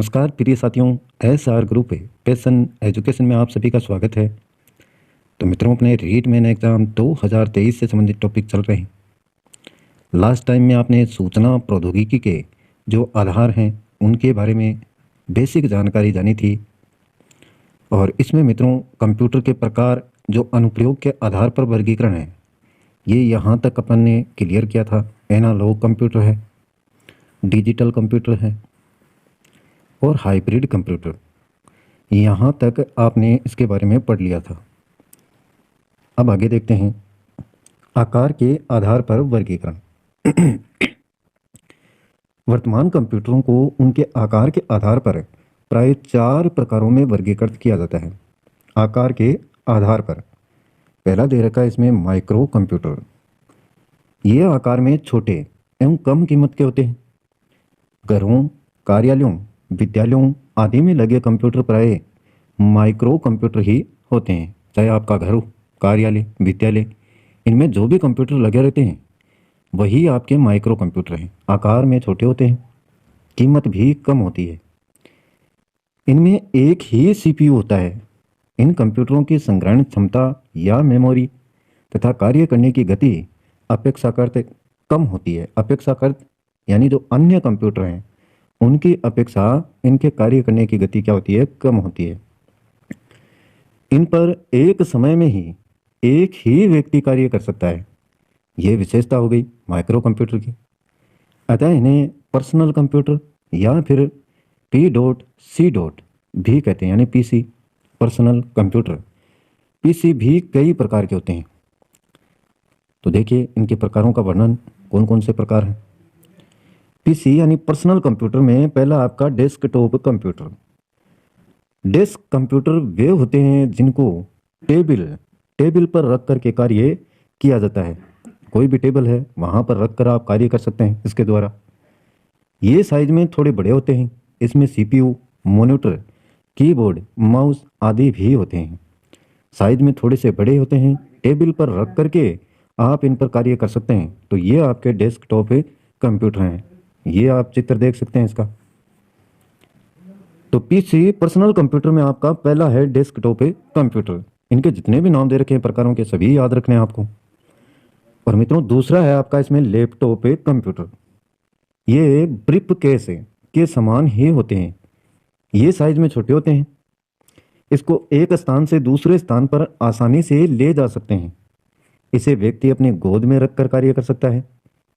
नमस्कार प्रिय साथियों, एसआर ग्रुप है पैशन एजुकेशन में आप सभी का स्वागत है। तो मित्रों, अपने रीट मेन एग्ज़ाम 2023 से संबंधित टॉपिक चल रहे हैं। लास्ट टाइम में आपने सूचना प्रौद्योगिकी के जो आधार हैं उनके बारे में बेसिक जानकारी जानी थी, और इसमें मित्रों कंप्यूटर के प्रकार जो अनुप्रयोग के आधार पर वर्गीकरण है ये यहाँ तक अपन ने क्लियर किया था। एनालॉग कंप्यूटर है, डिजिटल कंप्यूटर है और हाइब्रिड कंप्यूटर, यहाँ तक आपने इसके बारे में पढ़ लिया था। अब आगे देखते हैं आकार के आधार पर वर्गीकरण। वर्तमान कंप्यूटरों को उनके आकार के आधार पर प्राय 4 प्रकारों में वर्गीकृत किया जाता है। आकार के आधार पर पहला दे रखा है इसमें माइक्रो कंप्यूटर। ये आकार में छोटे एवं कम कीमत के होते हैं। घरों, कार्यालयों, विद्यालयों आदि में लगे कंप्यूटर प्राय माइक्रो कंप्यूटर ही होते हैं। चाहे आपका घर हो, कार्यालय, विद्यालय, इनमें जो भी कंप्यूटर लगे रहते हैं वही आपके माइक्रो कंप्यूटर हैं। आकार में छोटे होते हैं, कीमत भी कम होती है। इनमें एक ही सीपीयू होता है। इन कंप्यूटरों की संग्रहण क्षमता या मेमोरी तथा कार्य करने की गति अपेक्षाकृत कम होती है। अपेक्षाकृत यानी जो अन्य कंप्यूटर हैं उनकी अपेक्षा इनके कार्य करने की गति क्या होती है, कम होती है। इन पर एक समय में ही एक ही व्यक्ति कार्य कर सकता है। यह विशेषता हो गई माइक्रो कंप्यूटर की। अतः इन्हें पर्सनल कंप्यूटर या फिर P.C. भी कहते हैं, यानी पीसी, पर्सनल कंप्यूटर। पीसी भी कई प्रकार के होते हैं। तो देखिए इनके प्रकारों का वर्णन, कौन कौन से प्रकार हैं। पीसी यानी पर्सनल कंप्यूटर में पहला आपका डेस्कटॉप कंप्यूटर। डेस्क कंप्यूटर वे होते हैं जिनको टेबल पर रख कर के कार्य किया जाता है। कोई भी टेबल है वहाँ पर रख कर आप कार्य कर सकते हैं इसके द्वारा। ये साइज में थोड़े बड़े होते हैं। इसमें सीपीयू, मॉनिटर, कीबोर्ड, माउस आदि भी होते हैं। साइज में थोड़े से बड़े होते हैं। टेबल पर रख करके आप इन पर कार्य कर सकते हैं। तो ये आपके डेस्कटॉप कंप्यूटर हैं। ये आप चित्र देख सकते हैं इसका। तो पीसी पर्सनल कंप्यूटर में आपका पहला है डेस्कटॉप कंप्यूटर। इनके जितने भी नाम दे रखे हैं प्रकारों के सभी याद रखने हैं आपको। और मित्रों दूसरा है आपका इसमें लैपटॉप कंप्यूटर। ये ब्रीफ केस के समान ही होते हैं। ये साइज में छोटे होते हैं। इसको एक स्थान से दूसरे स्थान पर आसानी से ले जा सकते हैं। इसे व्यक्ति अपने गोद में रखकर कार्य कर सकता है।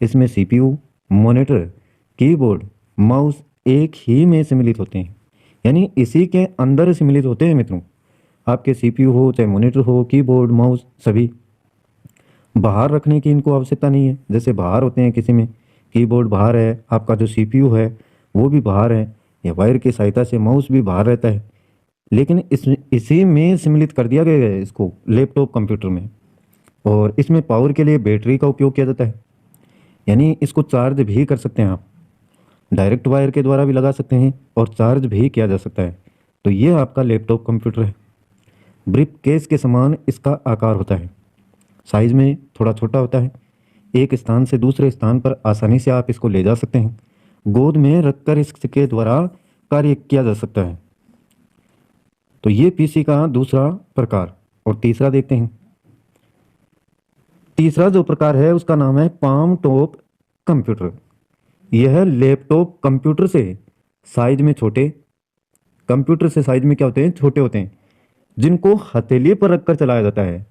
इसमें सीपीयू, मॉनिटर, कीबोर्ड, माउस एक ही में सम्मिलित होते हैं, यानी इसी के अंदर सम्मिलित होते हैं मित्रों। आपके सीपीयू हो, चाहे मॉनिटर हो, कीबोर्ड, माउस सभी बाहर रखने की इनको आवश्यकता नहीं है। जैसे बाहर होते हैं, किसी में कीबोर्ड बाहर है, आपका जो सीपीयू है वो भी बाहर है, या वायर की सहायता से माउस भी बाहर रहता है, लेकिन इसी में सम्मिलित कर दिया गया है इसको लैपटॉप कंप्यूटर में। और इसमें पावर के लिए बैटरी का उपयोग किया जाता है, यानी इसको चार्ज भी कर सकते हैं आप। डायरेक्ट वायर के द्वारा भी लगा सकते हैं और चार्ज भी किया जा सकता है। तो ये आपका लैपटॉप कंप्यूटर है। ब्रीफ केस के समान इसका आकार होता है। साइज में थोड़ा छोटा होता है। एक स्थान से दूसरे स्थान पर आसानी से आप इसको ले जा सकते हैं। गोद में रखकर इसके द्वारा कार्य किया जा सकता है। तो ये पीसी का दूसरा प्रकार। और तीसरा देखते हैं। तीसरा जो प्रकार है उसका नाम है पाम टॉप कंप्यूटर। यह लैपटॉप कंप्यूटर से साइज में छोटे, कंप्यूटर से साइज में क्या होते हैं, छोटे होते हैं, जिनको हथेली पर रखकर चलाया जाता है।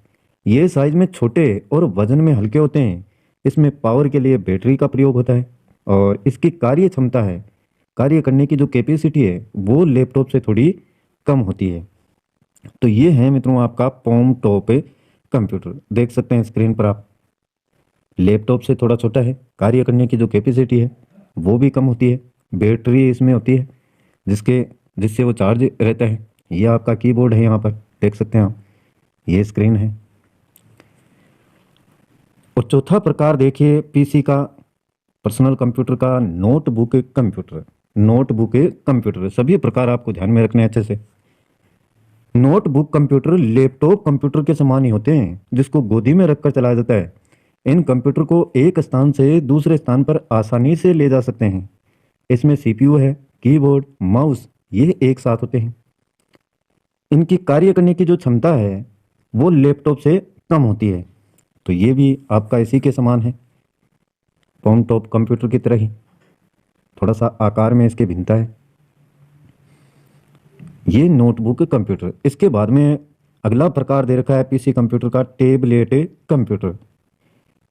ये साइज में छोटे और वजन में हल्के होते हैं। इसमें पावर के लिए बैटरी का प्रयोग होता है और इसकी कार्य क्षमता है, कार्य करने की जो कैपेसिटी है वो लैपटॉप से थोड़ी कम होती है। तो ये है मित्रों आपका पाम टॉप कंप्यूटर। देख सकते हैं स्क्रीन पर आप। लैपटॉप से थोड़ा छोटा है, कार्य करने की जो कैपेसिटी है वो भी कम होती है, बैटरी इसमें होती है जिससे वो चार्ज रहता है। ये आपका कीबोर्ड है, यहाँ पर देख सकते हैं आप, ये स्क्रीन है। और चौथा प्रकार देखिए पीसी का, पर्सनल कंप्यूटर का, नोटबुक कंप्यूटर। नोटबुक कंप्यूटर सभी प्रकार आपको ध्यान में रखने अच्छे से। नोटबुक कंप्यूटर लैपटॉप कंप्यूटर के समान ही होते हैं, जिसको गोदी में रखकर चलाया जाता है। इन कंप्यूटर को एक स्थान से दूसरे स्थान पर आसानी से ले जा सकते हैं। इसमें सीपीयू है, कीबोर्ड, माउस ये एक साथ होते हैं। इनकी कार्य करने की जो क्षमता है वो लैपटॉप से कम होती है। तो ये भी आपका इसी के समान है, पॉम टॉप कंप्यूटर की तरह ही, थोड़ा सा आकार में इसके भिन्नता है। ये नोटबुक कंप्यूटर। इसके बाद में अगला प्रकार दे रखा है पीसी कंप्यूटर का, टेबलेट कंप्यूटर।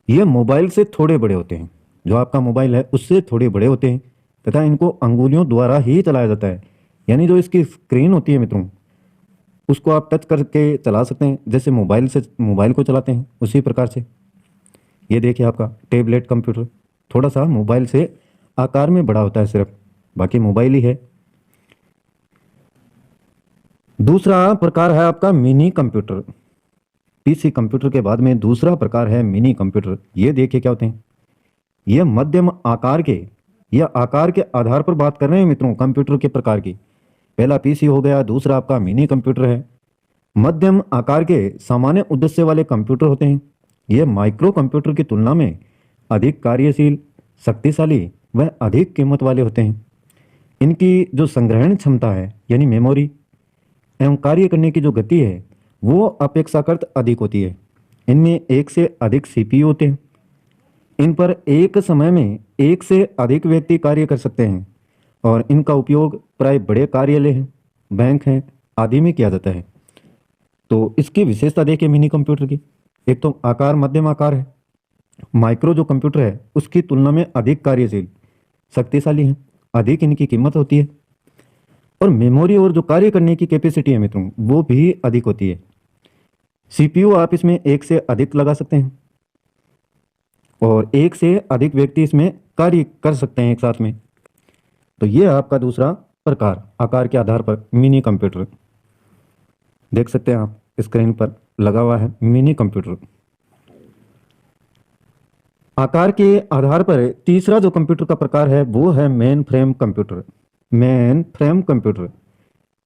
ये मोबाइल से थोड़े बड़े होते हैं, जो आपका मोबाइल है उससे थोड़े बड़े होते हैं, तथा इनको अंगुलियों द्वारा ही चलाया जाता है। यानी जो इसकी स्क्रीन होती है मित्रों, उसको आप टच करके चला सकते हैं, जैसे मोबाइल से मोबाइल को चलाते हैं उसी प्रकार से। ये देखिए आपका टेबलेट कंप्यूटर, थोड़ा सा मोबाइल से आकार में बड़ा होता है सिर्फ, बाकी मोबाइल ही है। दूसरा प्रकार है आपका मिनी कंप्यूटर। पीसी कंप्यूटर के बाद में दूसरा प्रकार है मिनी कंप्यूटर। ये देखिए क्या होते हैं, ये मध्यम आकार के, या आकार के आधार पर बात कर रहे हैं मित्रों कंप्यूटर के प्रकार की। पहला पीसी हो गया, दूसरा आपका मिनी कंप्यूटर है। मध्यम आकार के सामान्य उद्देश्य वाले कंप्यूटर होते हैं। ये माइक्रो कंप्यूटर की तुलना में अधिक कार्यशील, शक्तिशाली व अधिक कीमत वाले होते हैं। इनकी जो संग्रहण क्षमता है यानी मेमोरी एवं कार्य करने की जो गति है वो अपेक्षाकृत अधिक होती है। इनमें एक से अधिक सीपीयू होते हैं। इन पर एक समय में एक से अधिक व्यक्ति कार्य कर सकते हैं, और इनका उपयोग प्राय बड़े कार्यालय हैं, बैंक हैं आदि में किया जाता है। तो इसकी विशेषता देखिए मिनी कंप्यूटर की, एक तो आकार मध्यम आकार है, माइक्रो जो कंप्यूटर है उसकी तुलना में अधिक कार्यशील, शक्तिशाली है, अधिक इनकी कीमत होती है, और मेमोरी और जो कार्य करने की कैपेसिटी है मित्रों वो भी अधिक होती है। सीपीयू आप इसमें एक से अधिक लगा सकते हैं, और एक से अधिक व्यक्ति इसमें कार्य कर सकते हैं एक साथ में। तो ये आपका दूसरा प्रकार आकार के आधार पर मिनी कंप्यूटर। देख सकते हैं आप स्क्रीन पर लगा हुआ है मिनी कंप्यूटर। आकार के आधार पर तीसरा जो कंप्यूटर का प्रकार है वो है main frame computer. Main frame computer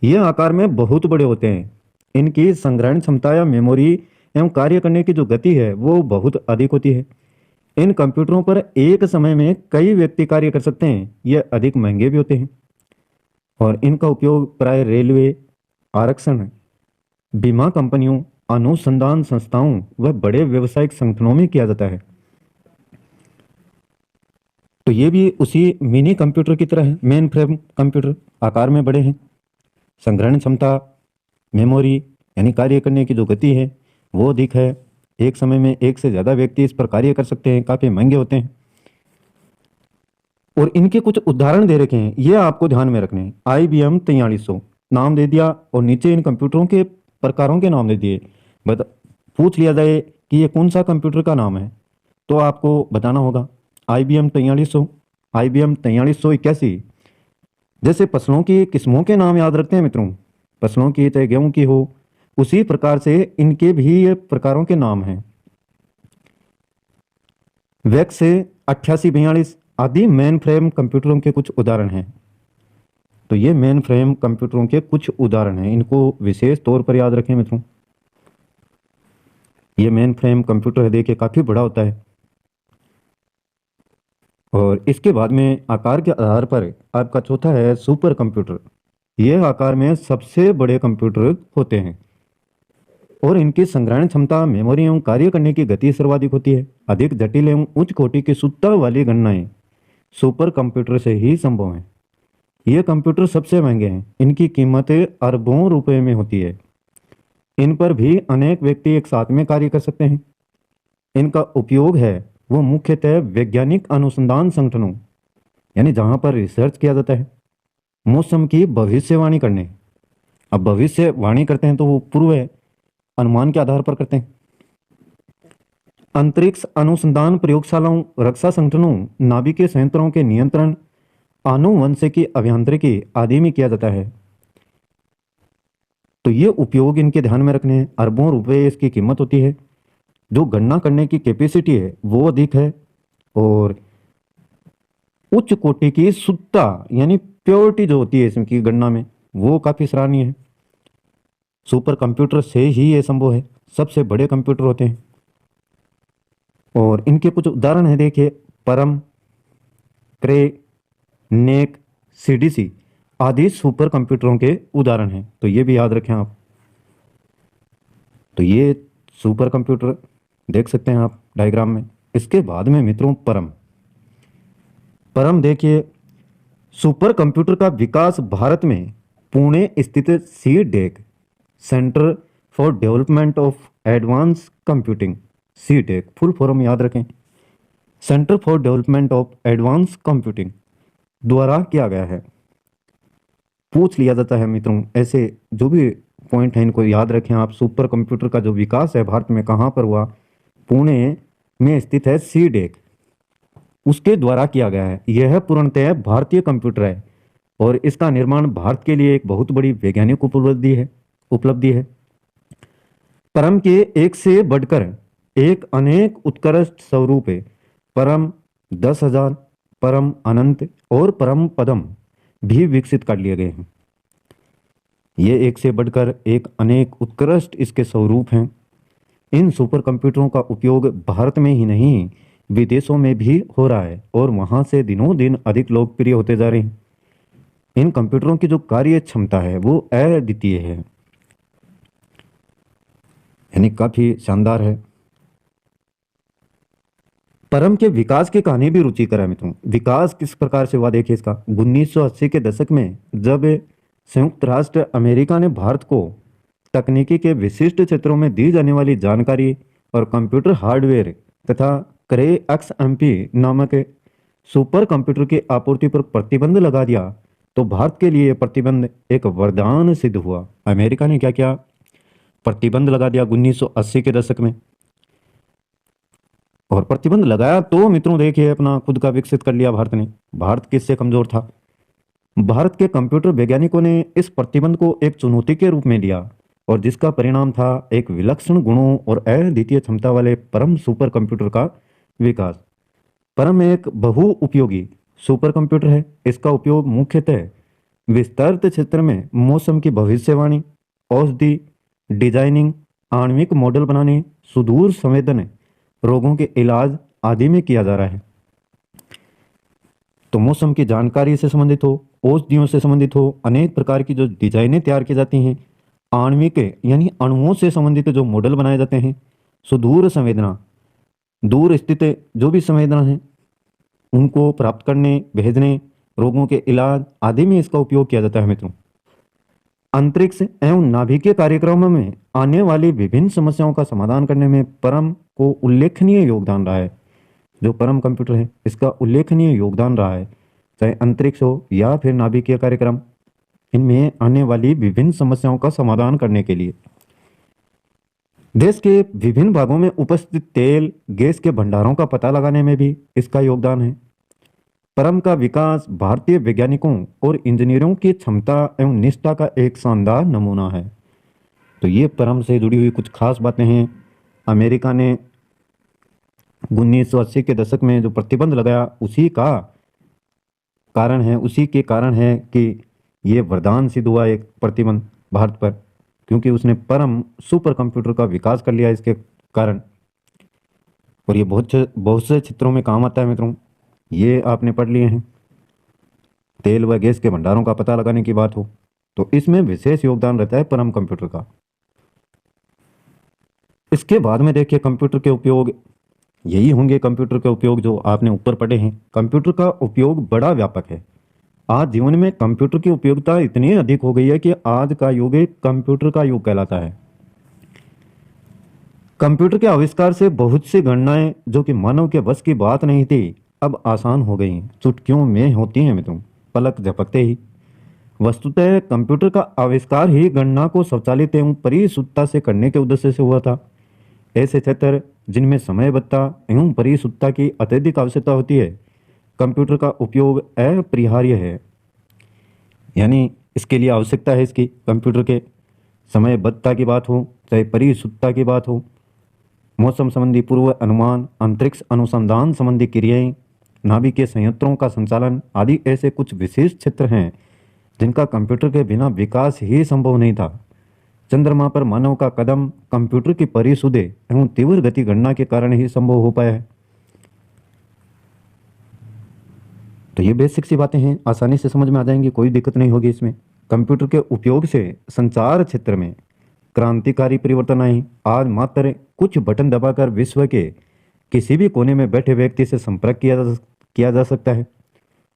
ये आकार में बहुत बड़े होते हैं। इनकी संग्रहण क्षमता या मेमोरी एवं कार्य करने की जो गति है वो बहुत अधिक होती है। इन कंप्यूटरों पर एक समय में कई व्यक्ति कार्य कर सकते हैं। ये अधिक महंगे भी होते हैं, और इनका उपयोग प्राय रेलवे, आरक्षण, बीमा कंपनियों, अनुसंधान संस्थाओं व बड़े व्यावसायिक संगठनों में किया जाता है। तो ये भी उसी मिनी कंप्यूटर की तरह है। मेन फ्रेम कंप्यूटर आकार में बड़े हैं, संग्रहण क्षमता, मेमोरी यानी कार्य करने की जो गति है वो अधिक है। एक समय में एक से ज़्यादा व्यक्ति इस पर कार्य कर सकते हैं, काफ़ी महंगे होते हैं। और इनके कुछ उदाहरण दे रखे हैं, ये आपको ध्यान में रखने हैं। IBM 4300 नाम दे दिया, और नीचे इन कंप्यूटरों के प्रकारों के नाम दे दिए। पूछ लिया जाए कि ये कौन सा कंप्यूटर का नाम है, तो आपको बताना होगा IBM 4300, IBM 4381। जैसे फसलों की किस्मों के नाम याद रखते हैं मित्रों, फसलों की चाहे गेहूं की हो, उसी प्रकार से इनके भी ये प्रकारों के नाम हैं। वेक्स 8842 आदि मेन फ्रेम कंप्यूटरों के कुछ उदाहरण हैं। तो ये मेन फ्रेम कंप्यूटरों के कुछ उदाहरण हैं, इनको विशेष तौर पर याद रखें मित्रों। ये मेन फ्रेम कंप्यूटर है, देखिए काफ़ी बड़ा होता है। और इसके बाद में आकार के आधार पर आपका चौथा है सुपर कंप्यूटर। ये आकार में सबसे बड़े कंप्यूटर होते हैं, और इनकी संग्रहण क्षमता, मेमोरी एवं कार्य करने की गति सर्वाधिक होती है। अधिक जटिल एवं उच्च कोटि की शुद्धता वाली गणनाएं सुपर कंप्यूटर से ही संभव हैं। ये कंप्यूटर सबसे महंगे हैं, इनकी कीमत अरबों रुपए में होती है। इन पर भी अनेक व्यक्ति एक साथ में कार्य कर सकते हैं। इनका उपयोग है वो मुख्यतः वैज्ञानिक अनुसंधान संगठनों, यानी जहां पर रिसर्च किया जाता है, मौसम की भविष्यवाणी करने। अब भविष्यवाणी करते हैं तो वो पूर्व अनुमान के आधार पर करते हैं। अंतरिक्ष अनुसंधान प्रयोगशालाओं, रक्षा संगठनों, नाभिकीय संयंत्रों के नियंत्रण, आनुवंशिकी, अभियांत्रिकी आदि में किया जाता है। तो ये उपयोग इनके ध्यान में रखने हैं। अरबों रुपए इसकी कीमत होती है। जो गणना करने की कैपेसिटी है वो अधिक है, और उच्च कोटि की शुद्धता यानी प्योरिटी जो होती है इसकी गणना में वो काफी सराहनीय है। सुपर कंप्यूटर से ही ये संभव है, सबसे बड़े कंप्यूटर होते हैं। और इनके कुछ उदाहरण हैं, देखिए परम, क्रे, नेक, CDC आदि सुपर कंप्यूटरों के उदाहरण हैं। तो ये भी याद रखें आप। तो ये सुपर कंप्यूटर देख सकते हैं आप डायग्राम में। इसके बाद में मित्रों परम। परम देखिए, सुपर कंप्यूटर का विकास भारत में पुणे स्थित C DAC centre for development of advance computing, C DAC full form याद रखें, centre for development of advance computing द्वारा किया गया है। पूछ लिया जाता है मित्रों, ऐसे जो भी पॉइंट है इनको याद रखें आप। सुपर कंप्यूटर का जो विकास है भारत में कहाँ पर हुआ? पुणे में स्थित है सी डेक, उसके द्वारा किया गया है। यह पूर्णतः भारतीय कंप्यूटर है और इसका निर्माण भारत के लिए एक बहुत बड़ी वैज्ञानिक उपलब्धि है। परम के एक से बढ़कर एक अनेक उत्कृष्ट स्वरूप है। परम 10,000, परम अनंत और परम पदम भी विकसित कर लिए गए हैं। ये एक से बढ़कर एक अनेक उत्कृष्ट इसके स्वरूप हैं। इन सुपर कंप्यूटरों का उपयोग भारत में ही नहीं विदेशों में भी हो रहा है और वहां से दिनों दिन अधिक लोकप्रिय होते जा रहे हैं। इन कंप्यूटरों की जो कार्य क्षमता है वो अद्वितीय है, यानी काफी शानदार है। परम के विकास की कहानी भी रुचिकर है मित्रों। विकास किस प्रकार से हुआ देखिए इसका। 1980 के दशक में जब संयुक्त राष्ट्र अमेरिका ने भारत को तकनीकी के विशिष्ट क्षेत्रों में दी जाने वाली जानकारी और कंप्यूटर हार्डवेयर तथा क्रे XMP नामक सुपर कंप्यूटर की आपूर्ति पर प्रतिबंध लगा दिया, तो भारत के लिए यह प्रतिबंध एक वरदान सिद्ध हुआ। अमेरिका ने क्या किया? प्रतिबंध लगा दिया 1980 के दशक में। और प्रतिबंध लगाया तो मित्रों देखिए अपना खुद का विकसित कर लिया भारत ने। भारत किससे कमजोर था? भारत के कंप्यूटर वैज्ञानिकों ने इस प्रतिबंध को एक चुनौती के रूप में लिया और जिसका परिणाम था एक विलक्षण गुणों और अद्वितीय क्षमता वाले परम सुपर कंप्यूटर का विकास। परम एक बहु उपयोगी सुपर कंप्यूटर है। इसका उपयोग मुख्यतः विस्तृत क्षेत्र में मौसम की भविष्यवाणी, औषधि डिजाइनिंग, आणविक मॉडल बनाने, सुदूर संवेदन रोगों के इलाज आदि में किया जा रहा है। तो मौसम की जानकारी से संबंधित हो, औषधियों से संबंधित हो, अनेक प्रकार की जो डिजाइनें तैयार की जाती हैं, आणविक यानी अणुओं से संबंधित जो मॉडल बनाए जाते हैं, सुदूर संवेदना, दूर स्थित जो भी संवेदना है उनको प्राप्त करने, भेजने, रोगों के इलाज आदि में इसका उपयोग किया जाता है मित्रों। अंतरिक्ष एवं नाभिकीय कार्यक्रमों में आने वाली विभिन्न समस्याओं का समाधान करने में परम को उल्लेखनीय योगदान रहा है। जो परम कंप्यूटर है इसका उल्लेखनीय योगदान रहा है, चाहे अंतरिक्ष हो या फिर नाभिकीय कार्यक्रम, इनमें आने वाली विभिन्न समस्याओं का समाधान करने के लिए। देश के विभिन्न भागों में उपस्थित तेल गैस के भंडारों का पता लगाने में भी इसका योगदान है। परम का विकास भारतीय वैज्ञानिकों और इंजीनियरों की क्षमता एवं निष्ठा का एक शानदार नमूना है। तो ये परम से जुड़ी हुई कुछ खास बातें हैं। अमेरिका ने 1980 के दशक में जो प्रतिबंध लगाया उसी के कारण है कि ये वरदान सिद्ध हुआ एक प्रतिबंध भारत पर, क्योंकि उसने परम सुपर कंप्यूटर का विकास कर लिया इसके कारण। और ये बहुत से क्षेत्रों में काम आता है मित्रों। ये आपने पढ़ लिए हैं। तेल व गैस के भंडारों का पता लगाने की बात हो तो इसमें विशेष योगदान रहता है परम कंप्यूटर का। इसके बाद में देखिए कंप्यूटर के उपयोग यही होंगे। कंप्यूटर के उपयोग जो आपने ऊपर पढ़े हैं, कंप्यूटर का उपयोग बड़ा व्यापक है। आज जीवन में कंप्यूटर की उपयोगिता इतनी अधिक हो गई है कि आज का युग एक कंप्यूटर का युग कहलाता है। कंप्यूटर के आविष्कार से बहुत सी गणनाएं जो कि मानव के बस की बात नहीं थी अब आसान हो गई हैं, चुटकियों में होती हैं मित्रों, पलक झपकते ही। वस्तुतः कंप्यूटर का आविष्कार ही गणना को स्वचालित एवं परिशुद्धता से करने के उद्देश्य से हुआ था। ऐसे क्षेत्र जिनमें समयबद्धता एवं परिशुद्धता की अत्यधिक आवश्यकता होती है, कंप्यूटर का उपयोग अपरिहार्य है। यानी इसके लिए आवश्यकता है इसकी कंप्यूटर के। समयबद्धता की बात हो चाहे परिशुद्धता की बात हो, मौसम संबंधी पूर्व अनुमान, अंतरिक्ष अनुसंधान संबंधी क्रियाएं, नाभिकीय संयंत्रों का संचालन आदि ऐसे कुछ विशेष क्षेत्र हैं जिनका कंप्यूटर के बिना विकास ही संभव नहीं था। चंद्रमा पर मानव का कदम कंप्यूटर की परिशुद्ध एवं तीव्र गति गणना के कारण ही संभव हो पाया है। तो ये बेसिक सी बातें हैं, आसानी से समझ में आ जाएंगी, कोई दिक्कत नहीं होगी इसमें। कंप्यूटर के उपयोग से संचार क्षेत्र में क्रांतिकारी परिवर्तन आए। आज मात्र कुछ बटन दबाकर विश्व के किसी भी कोने में बैठे व्यक्ति से संपर्क किया जा सकता है,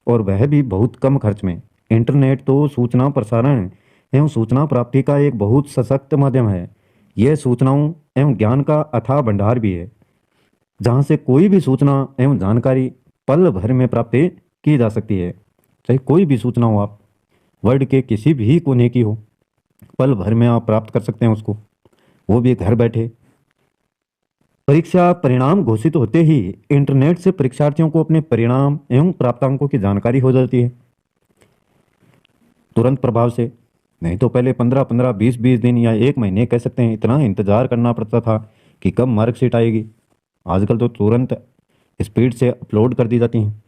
और वह भी बहुत कम खर्च में। इंटरनेट तो सूचना प्रसारण एवं सूचना प्राप्ति का एक बहुत सशक्त माध्यम है। यह सूचनाओं एवं ज्ञान का अथाह भंडार भी है, जहाँ से कोई भी सूचना एवं जानकारी पल भर में प्राप्त की जा सकती है। चाहे कोई भी सूचना हो, आप वर्ल्ड के किसी भी कोने की हो, पल भर में आप प्राप्त कर सकते हैं उसको, वो भी घर बैठे। परीक्षा परिणाम घोषित होते ही इंटरनेट से परीक्षार्थियों को अपने परिणाम एवं प्राप्तांकों की जानकारी हो जाती है तुरंत प्रभाव से। नहीं तो पहले 15-15, 20-20 दिन या एक महीने कह सकते हैं, इतना इंतजार करना पड़ता था कि कब मार्कशीट आएगी। आजकल तो तुरंत स्पीड से अपलोड कर दी जाती हैं।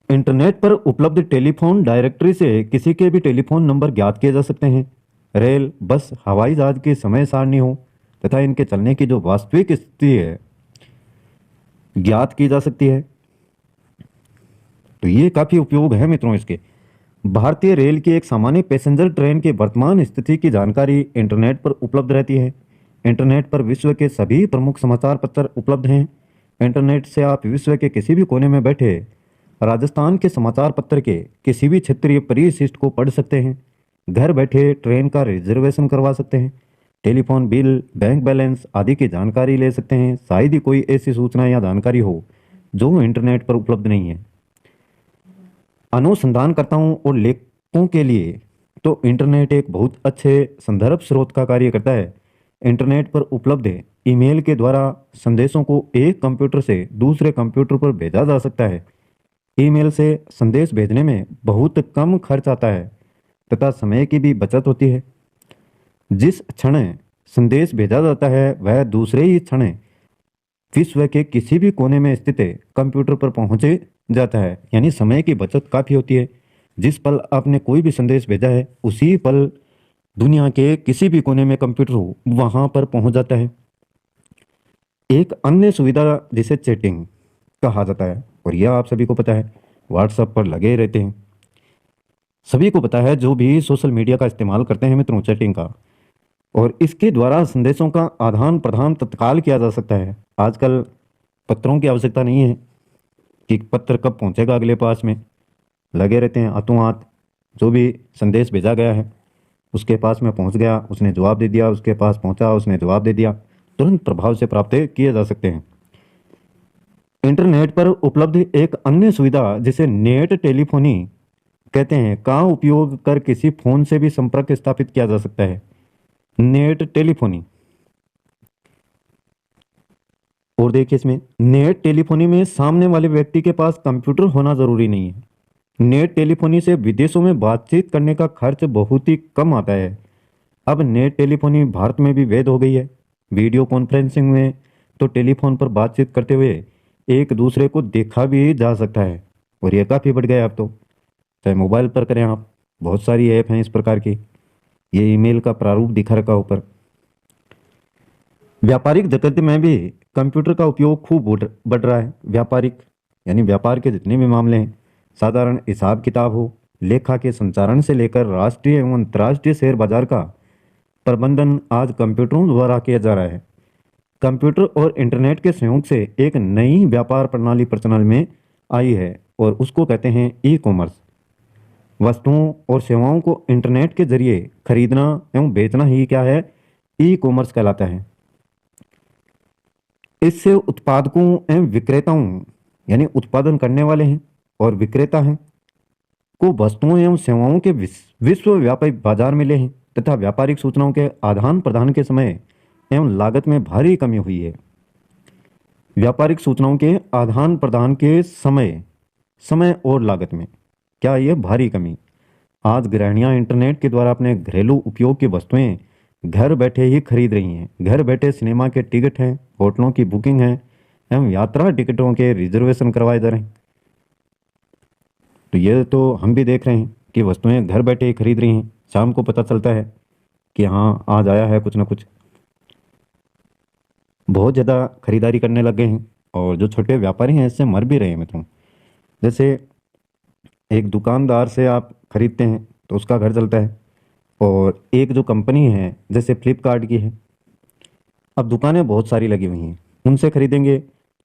इंटरनेट पर उपलब्ध टेलीफोन डायरेक्टरी से किसी के भी टेलीफोन नंबर ज्ञात किए जा सकते हैं। रेल, बस, हवाई जहाज की समय सारणी हो तथा इनके चलने की जो वास्तविक स्थिति है ज्ञात की जा सकती है। तो ये काफ़ी उपयोग है मित्रों इसके। भारतीय रेल की एक सामान्य पैसेंजर ट्रेन की वर्तमान स्थिति की जानकारी इंटरनेट पर उपलब्ध रहती है। इंटरनेट पर विश्व के सभी प्रमुख समाचार पत्र उपलब्ध हैं। इंटरनेट से आप विश्व के किसी भी कोने में बैठे राजस्थान के समाचार पत्र के किसी भी क्षेत्रीय परिशिष्ट को पढ़ सकते हैं। घर बैठे ट्रेन का रिजर्वेशन करवा सकते हैं, टेलीफोन बिल, बैंक बैलेंस आदि की जानकारी ले सकते हैं। शायद ही कोई ऐसी सूचना या जानकारी हो जो इंटरनेट पर उपलब्ध नहीं है। अनुसंधानकर्ताओं और लेखकों के लिए तो इंटरनेट एक बहुत अच्छे संदर्भ स्रोत का कार्य करता है। इंटरनेट पर उपलब्ध ईमेल के द्वारा संदेशों को एक कंप्यूटर से दूसरे कंप्यूटर पर भेजा जा सकता है। ईमेल से संदेश भेजने में बहुत कम खर्च आता है तथा समय की भी बचत होती है। जिस क्षण संदेश भेजा जाता है वह दूसरे ही क्षण विश्व के किसी भी कोने में स्थित कंप्यूटर पर पहुंचे जाता है, यानी समय की बचत काफ़ी होती है। जिस पल आपने कोई भी संदेश भेजा है उसी पल दुनिया के किसी भी कोने में कंप्यूटर हो वहां पर पहुंच जाता है। एक अन्य सुविधा जिसे चैटिंग कहा जाता है, और यह आप सभी को पता है, व्हाट्सएप पर लगे रहते हैं। सभी को पता है जो भी सोशल मीडिया का इस्तेमाल करते हैं मित्रों, चैटिंग का। और इसके द्वारा संदेशों का आदान प्रदान तत्काल किया जा सकता है। आजकल पत्रों की आवश्यकता नहीं है कि पत्र कब पहुंचेगा अगले पास में, लगे रहते हैं हाथों हाथ। जो भी संदेश भेजा गया है उसके पास में पहुंच गया, उसने जवाब दे दिया, उसके पास पहुंचा, उसने जवाब दे दिया, तुरंत प्रभाव से प्राप्त किए जा सकते हैं। इंटरनेट पर उपलब्ध एक अन्य सुविधा जिसे नेट टेलीफोनी कहते हैं का उपयोग कर किसी फोन से भी संपर्क स्थापित किया जा सकता है। नेट टेलीफोनी, और देखिए इसमें नेट टेलीफोनी में सामने वाले व्यक्ति के पास कंप्यूटर होना जरूरी नहीं है। नेट टेलीफोनी से विदेशों में बातचीत करने का खर्च बहुत ही कम आता है। अब नेट टेलीफोनी भारत में भी वैध हो गई है। वीडियो कॉन्फ्रेंसिंग में तो टेलीफोन पर बातचीत करते हुए एक दूसरे को देखा भी जा सकता है, और यह काफ़ी बढ़ गया अब तो। चाहे मोबाइल पर करें आप, बहुत सारी ऐप हैं इस प्रकार की। ये ईमेल का प्रारूप दिखा रखा ऊपर। व्यापारिक जगत में भी कंप्यूटर का उपयोग खूब बढ़ रहा है। व्यापारिक यानी व्यापार के जितने भी मामले हैं, साधारण हिसाब किताब हो, लेखा के संचालन से लेकर राष्ट्रीय एवं अंतर्राष्ट्रीय शेयर बाजार का प्रबंधन आज कंप्यूटरों द्वारा किया जा रहा है। कंप्यूटर और इंटरनेट के सहयोग से एक नई व्यापार प्रणाली प्रचलन में आई है, और उसको कहते हैं ई कॉमर्स। वस्तुओं और सेवाओं को इंटरनेट के जरिए खरीदना एवं बेचना ही क्या है, ई कॉमर्स कहलाता है। इससे उत्पादकों एवं विक्रेताओं यानी उत्पादन करने वाले हैं और विक्रेता हैं को वस्तुओं एवं सेवाओं के विश्वव्यापी बाजार मिले हैं, तथा व्यापारिक सूचनाओं के आदान प्रदान के समय एवं लागत में भारी कमी हुई है। व्यापारिक सूचनाओं के आदान प्रदान के समय और लागत में क्या ये भारी कमी। आज गृहिणियां इंटरनेट के द्वारा अपने घरेलू उपयोग की वस्तुएं घर बैठे ही खरीद रही हैं। घर बैठे सिनेमा के टिकट हैं, होटलों की बुकिंग है एवं यात्रा टिकटों के रिजर्वेशन करवाए जा रहे हैं। तो ये तो हम भी देख रहे हैं कि वस्तुएं घर बैठे ही खरीद रही हैं। शाम को पता चलता है कि हाँ आज आया है कुछ ना कुछ। बहुत ज़्यादा खरीदारी करने लग गए हैं, और जो छोटे व्यापारी हैं इससे मर भी रहे हैं मित्रों। जैसे एक दुकानदार से आप खरीदते हैं तो उसका घर चलता है, और एक जो कंपनी है जैसे फ्लिपकार्ट की है, अब दुकानें बहुत सारी लगी हुई हैं, उनसे खरीदेंगे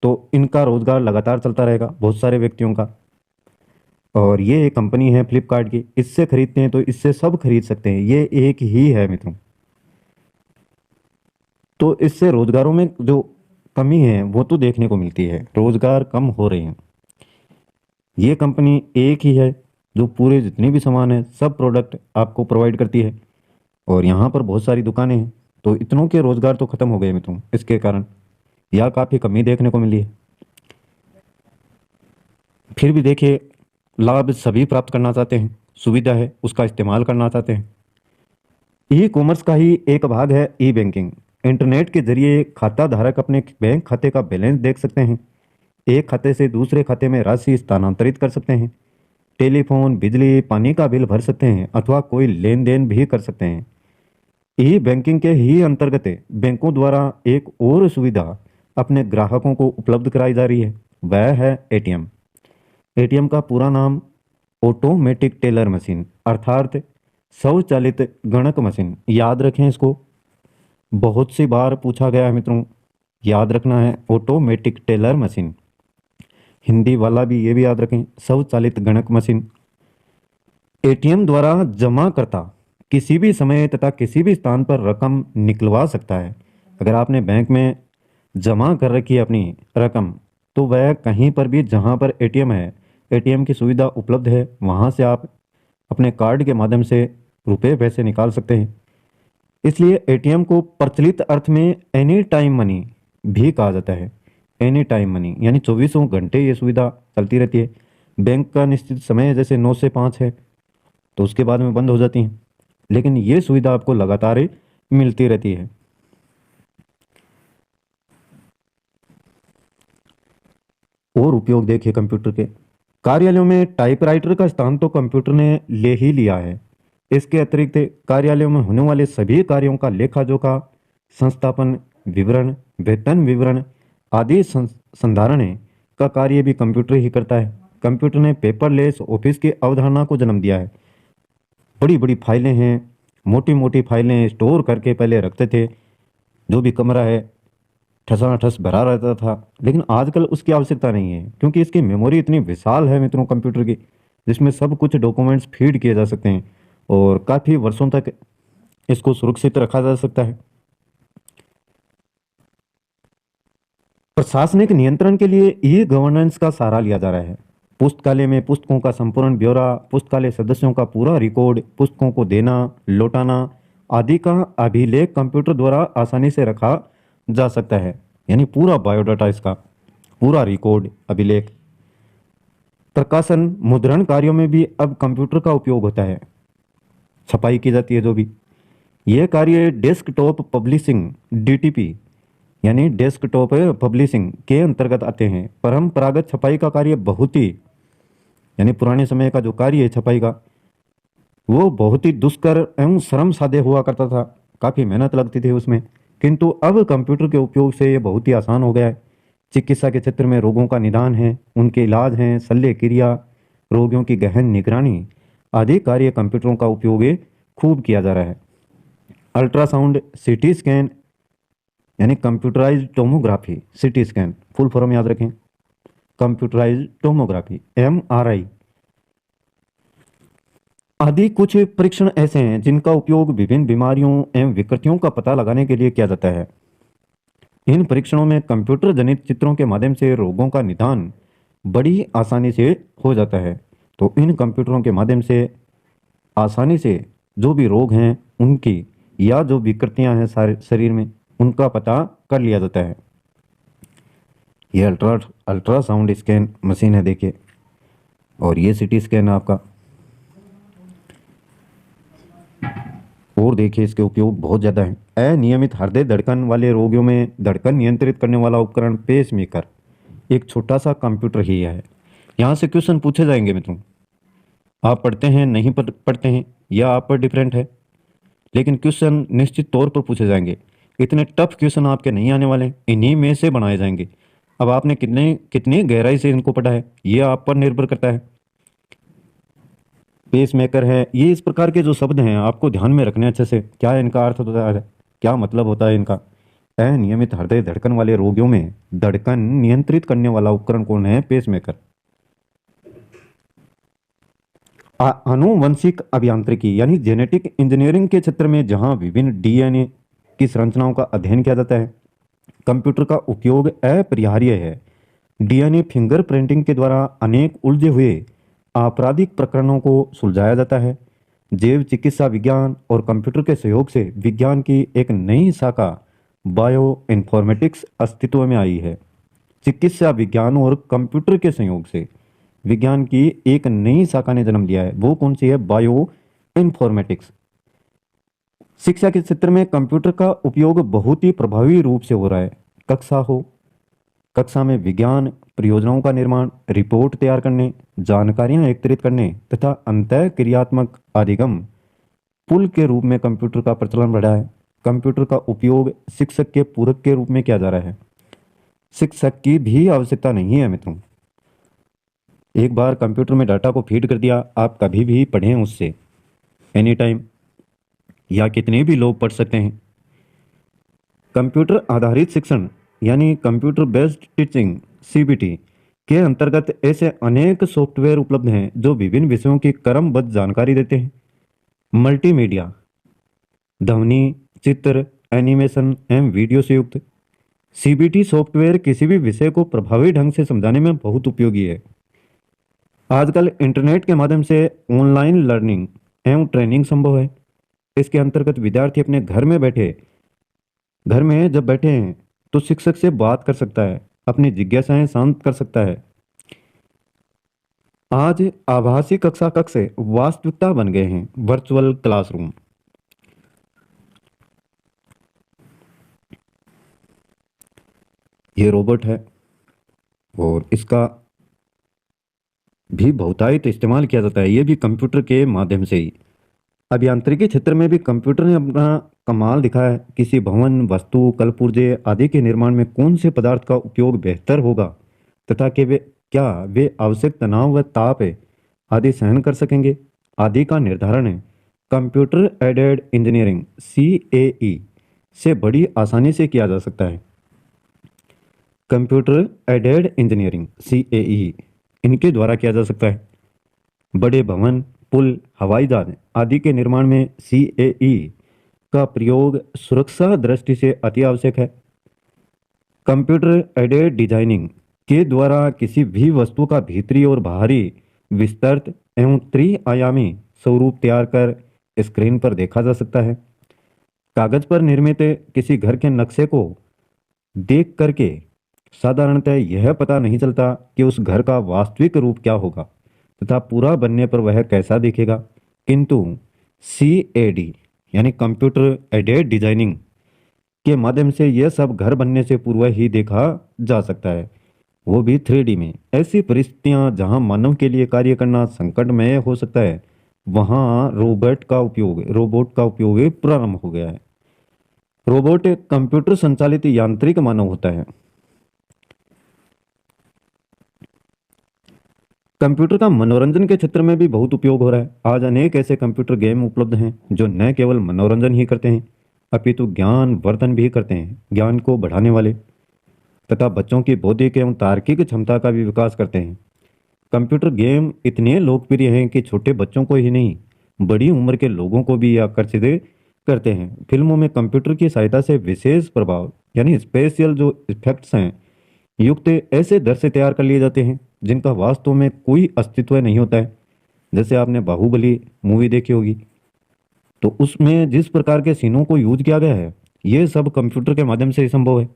तो इनका रोजगार लगातार चलता रहेगा बहुत सारे व्यक्तियों का। और ये एक कंपनी है फ्लिपकार्ट की, इससे खरीदते हैं तो इससे सब खरीद सकते हैं, ये एक ही है मित्रों। तो इससे रोजगारों में जो कमी है वो तो देखने को मिलती है, रोजगार कम हो रहे हैं। ये कंपनी एक ही है जो पूरे जितने भी सामान है सब प्रोडक्ट आपको प्रोवाइड करती है, और यहाँ पर बहुत सारी दुकानें हैं, तो इतनों के रोजगार तो खत्म हो गए मित्रों इसके कारण, या काफ़ी कमी देखने को मिली है। फिर भी देखिए, लाभ सभी प्राप्त करना चाहते हैं, सुविधा है उसका इस्तेमाल करना चाहते हैं। ई कॉमर्स का ही एक भाग है ई बैंकिंग। इंटरनेट के जरिए खाता धारक अपने बैंक खाते का बैलेंस देख सकते हैं, एक खाते से दूसरे खाते में राशि स्थानांतरित कर सकते हैं, टेलीफोन बिजली पानी का बिल भर सकते हैं अथवा कोई लेन देन भी कर सकते हैं। ई बैंकिंग के ही अंतर्गत बैंकों द्वारा एक और सुविधा अपने ग्राहकों को उपलब्ध कराई जा रही है, वह है एटीएम। एटीएम का पूरा नाम ऑटोमेटिक टेलर मशीन अर्थात स्वचालित गणक मशीन, याद रखें इसको, बहुत सी बार पूछा गया है मित्रों, याद रखना है ऑटोमेटिक टेलर मशीन। हिंदी वाला भी ये भी याद रखें, स्वचालित गणक मशीन। एटीएम द्वारा जमा करता किसी भी समय तथा किसी भी स्थान पर रकम निकलवा सकता है। अगर आपने बैंक में जमा कर रखी है अपनी रकम, तो वह कहीं पर भी जहां पर एटीएम है, एटीएम की सुविधा उपलब्ध है, वहां से आप अपने कार्ड के माध्यम से रुपए पैसे निकाल सकते हैं। इसलिए एटीएम को प्रचलित अर्थ में एनी टाइम मनी भी कहा जाता है। एनी टाइम मनी यानी 24 घंटे ये सुविधा चलती रहती है। बैंक का निश्चित समय जैसे 9 से 5 है, तो उसके बाद में बंद हो जाती हैं, लेकिन ये सुविधा आपको लगातार ही मिलती रहती है। और उपयोग देखिए कंप्यूटर के, कार्यालयों में टाइपराइटर का स्थान तो कंप्यूटर ने ले ही लिया है। इसके अतिरिक्त कार्यालयों में होने वाले सभी कार्यों का लेखा जोखा, संस्थापन विवरण, वेतन विवरण आदि संधारण का कार्य भी कंप्यूटर ही करता है। कंप्यूटर ने पेपरलेस ऑफिस की अवधारणा को जन्म दिया है। बड़ी बड़ी फाइलें हैं, मोटी मोटी फाइलें स्टोर करके पहले रखते थे, जो भी कमरा है ठसाठस भरा रहता था, लेकिन आजकल उसकी आवश्यकता नहीं है, क्योंकि इसकी मेमोरी इतनी विशाल है मित्रों कंप्यूटर की, जिसमें सब कुछ डॉक्यूमेंट्स फीड किए जा सकते हैं और काफ़ी वर्षों तक इसको सुरक्षित रखा जा सकता है। प्रशासनिक नियंत्रण के लिए ई गवर्नेंस का सहारा लिया जा रहा है। पुस्तकालय में पुस्तकों का संपूर्ण ब्यौरा, पुस्तकालय सदस्यों का पूरा रिकॉर्ड, पुस्तकों को देना लौटाना आदि का अभिलेख कंप्यूटर द्वारा आसानी से रखा जा सकता है, यानी पूरा बायोडाटा, इसका पूरा रिकॉर्ड अभिलेख। प्रकाशन मुद्रण कार्यों में भी अब कंप्यूटर का उपयोग होता है, छपाई की जाती है जो भी। यह कार्य डेस्कटॉप पब्लिशिंग डीटीपी यानी डेस्कटॉप पब्लिशिंग के अंतर्गत आते हैं। परंपरागत छपाई का कार्य बहुत ही, यानी पुराने समय का जो कार्य है छपाई का, वो बहुत ही दुष्कर एवं श्रम साध्य हुआ करता था, काफ़ी मेहनत लगती थी उसमें, किंतु अब कंप्यूटर के उपयोग से ये बहुत ही आसान हो गया है। चिकित्सा के क्षेत्र में रोगों का निदान है, उनके इलाज हैं, शल्य क्रिया, रोगियों की गहन निगरानी आदि कार्य कंप्यूटरों का उपयोग खूब किया जा रहा है। अल्ट्रासाउंड, सीटी स्कैन यानी computerised tomography, CT scan full form याद रखें, कंप्यूटराइज्ड टोमोग्राफी एमआरआई आदि कुछ परीक्षण ऐसे हैं जिनका उपयोग विभिन्न बीमारियों एवं विकृतियों का पता लगाने के लिए किया जाता है। इन परीक्षणों में कंप्यूटर जनित चित्रों के माध्यम से रोगों का निदान बड़ी आसानी से हो जाता है। तो इन कंप्यूटरों के माध्यम से आसानी से जो भी रोग हैं उनकी या जो विकृतियां हैं सारे शरीर में, उनका पता कर लिया जाता है। ये अल्ट्रासाउंड स्कैन मशीन है देखिए, और ये सीटी स्कैन है आपका। और देखिए इसके उपयोग बहुत ज़्यादा है। अनियमित हृदय धड़कन वाले रोगियों में धड़कन नियंत्रित करने वाला उपकरण पेसमेकर एक छोटा सा कंप्यूटर ही है। यहाँ से क्वेश्चन पूछे जाएंगे मित्रों, आप पढ़ते हैं नहीं पढ़ते हैं या आप पर डिफरेंट है, लेकिन क्वेश्चन निश्चित तौर पर पूछे जाएंगे। इतने टफ क्वेश्चन आपके नहीं आने वाले, इन्हीं में से बनाए जाएंगे। अब आपने कितने कितनी गहराई से इनको पढ़ा है ये आप पर निर्भर करता है। पेस मेकर है, ये इस प्रकार के जो शब्द हैं आपको ध्यान में रखने अच्छे से, क्या इनका अर्थ होता है, क्या मतलब होता है इनका। अनियमित हृदय धड़कन वाले रोगियों में धड़कन नियंत्रित करने वाला उपकरण कौन है? Pacemaker. आनुवंशिक अभियांत्रिकी यानी जेनेटिक इंजीनियरिंग के क्षेत्र में जहां विभिन्न डीएनए की संरचनाओं का अध्ययन किया जाता है, कंप्यूटर का उपयोग अपरिहार्य है। डीएनए फिंगरप्रिंटिंग के द्वारा अनेक उलझे हुए आपराधिक प्रकरणों को सुलझाया जाता है। जैव चिकित्सा विज्ञान और कंप्यूटर के सहयोग से विज्ञान की एक नई शाखा बायो इन्फॉर्मेटिक्स अस्तित्व में आई है। चिकित्सा विज्ञान और कंप्यूटर के संयोग से विज्ञान की एक नई शाखा ने जन्म लिया है, वो कौन सी है? Bio informatics. शिक्षा के क्षेत्र में कंप्यूटर का उपयोग बहुत ही प्रभावी रूप से हो रहा है। कक्षा में विज्ञान परियोजनाओं का निर्माण, रिपोर्ट तैयार करने, जानकारियां एकत्रित करने तथा अंतः क्रियात्मक अधिगम पुल के रूप में कंप्यूटर का प्रचलन बढ़ा है। कंप्यूटर का उपयोग शिक्षक के पूरक के रूप में किया जा रहा है। शिक्षक की भी आवश्यकता नहीं है मित्रों। एक बार कंप्यूटर में डाटा को फीड कर दिया, आप कभी भी पढ़ें उससे, एनी टाइम, या कितने भी लोग पढ़ सकते हैं। कंप्यूटर आधारित शिक्षण यानी कंप्यूटर बेस्ड टीचिंग सीबीटी के अंतर्गत ऐसे अनेक सॉफ्टवेयर उपलब्ध हैं जो विभिन्न विषयों की क्रमबद्ध जानकारी देते हैं। मल्टीमीडिया, ध्वनि, चित्र, एनिमेशन एवं वीडियो से युक्त सीबीटी सॉफ्टवेयर किसी भी विषय को प्रभावी ढंग से समझाने में बहुत उपयोगी है। आजकल इंटरनेट के माध्यम से ऑनलाइन लर्निंग एवं ट्रेनिंग संभव है। इसके अंतर्गत विद्यार्थी अपने घर में जब बैठे हैं तो शिक्षक से बात कर सकता है, अपनी जिज्ञासाएं शांत कर सकता है। आज आभासी कक्षा कक्ष वास्तविकता बन गए हैं, वर्चुअल क्लासरूम। ये रोबोट है और इसका भी बहुतायत इस्तेमाल किया जाता है, ये भी कंप्यूटर के माध्यम से ही। अभियांत्रिकी क्षेत्र में भी कंप्यूटर ने अपना कमाल दिखाया है। किसी भवन, वस्तु, कलपुर्जे आदि के निर्माण में कौन से पदार्थ का उपयोग बेहतर होगा तथा क्या वे आवश्यक तनाव व ताप आदि सहन कर सकेंगे आदि का निर्धारण है कंप्यूटर एडेड इंजीनियरिंग CAE से बड़ी आसानी से किया जा सकता है। कंप्यूटर एडेड इंजीनियरिंग CAE इनके द्वारा किया जा सकता है। बड़े भवन, पुल, हवाई जहाज आदि के निर्माण में CAE का प्रयोग सुरक्षा दृष्टि से अति आवश्यक है। कंप्यूटर एडेड डिजाइनिंग के द्वारा किसी भी वस्तु का भीतरी और बाहरी विस्तृत एवं त्रिआयामी स्वरूप तैयार कर स्क्रीन पर देखा जा सकता है। कागज पर निर्मित किसी घर के नक्शे को देख करके साधारणतः यह पता नहीं चलता कि उस घर का वास्तविक रूप क्या होगा तथा पूरा बनने पर वह कैसा दिखेगा, किंतु CAD यानी कंप्यूटर एडेड डिजाइनिंग के माध्यम से यह सब घर बनने से पूर्व ही देखा जा सकता है, वो भी 3D में। ऐसी परिस्थितियां जहां मानव के लिए कार्य करना संकटमय हो सकता है, वहां रोबोट का उपयोग प्रारंभ हो गया है। रोबोट कंप्यूटर संचालित यांत्रिक मानव होता है। कंप्यूटर का मनोरंजन के क्षेत्र में भी बहुत उपयोग हो रहा है। आज अनेक ऐसे कंप्यूटर गेम उपलब्ध हैं जो न केवल मनोरंजन ही करते हैं अपितु ज्ञान वर्धन भी करते हैं, ज्ञान को बढ़ाने वाले तथा बच्चों की बौद्धिक एवं तार्किक क्षमता का भी विकास करते हैं। कंप्यूटर गेम इतने लोकप्रिय हैं कि छोटे बच्चों को ही नहीं, बड़ी उम्र के लोगों को भी आकर्षित करते हैं। फिल्मों में कंप्यूटर की सहायता से विशेष प्रभाव यानी स्पेशल जो इफेक्ट्स हैं युक्त ऐसे दृश्य तैयार कर लिए जाते हैं जिनका वास्तव में कोई अस्तित्व नहीं होता है। जैसे आपने बाहुबली मूवी देखी होगी, तो उसमें जिस प्रकार के सीनों को यूज किया गया है ये सब कंप्यूटर के माध्यम से ही संभव है।